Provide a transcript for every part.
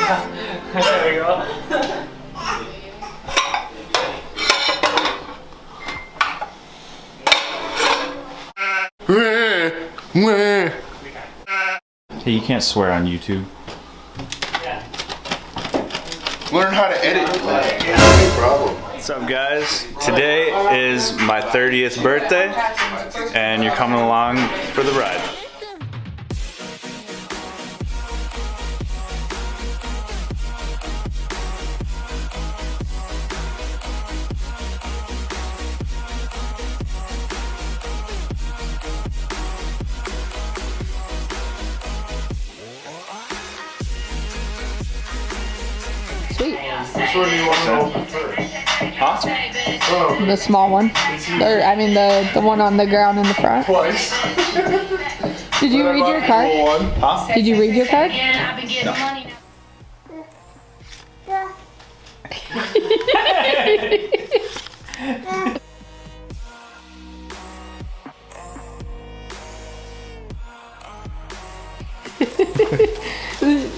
There we go. Hey, you can't swear on YouTube. Yeah. Learn how to edit. No problem. What's up, guys? Today is my 30th birthday, and you're coming along for the ride. Sweet. Which one do you want to open first? Huh? Oh, The small one. Or, I mean, the one on the ground in the front. twice. Did you read your card? One. Huh? Did you read your card?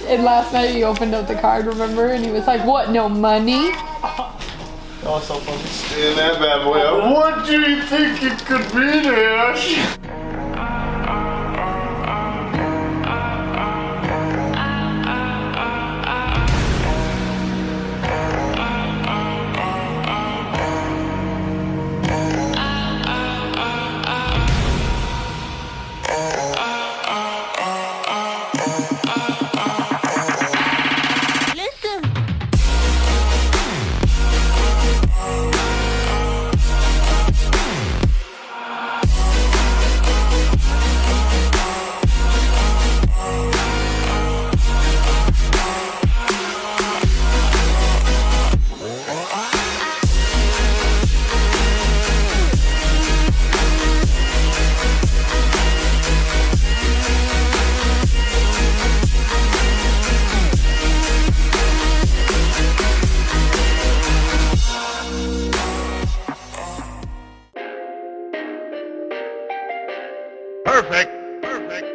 And last night he opened up the card, remember? And he was like, what, no money? Oh, so funny. Stand that bad boy up. What do you think it could be, Dash? Perfect. Perfect.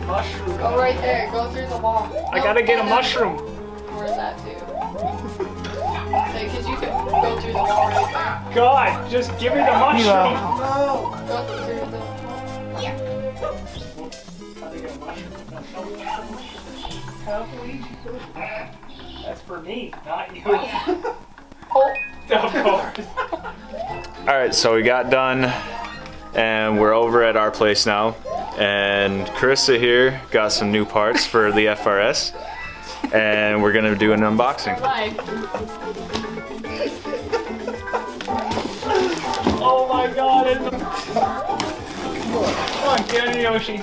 Mushroom. Go right there. Go through the wall. I gotta get a mushroom. Where's that too? Because you could go through the wall right there. God, just give me the mushroom. Go through the... Gotta get a mushroom. That's for me, not you. Oh. Of course. Alright, so we got done, and we're over at our place now. And Carissa here got some new parts for the FRS, and we're gonna do an unboxing. Oh my God. Come on, get in, Yoshi.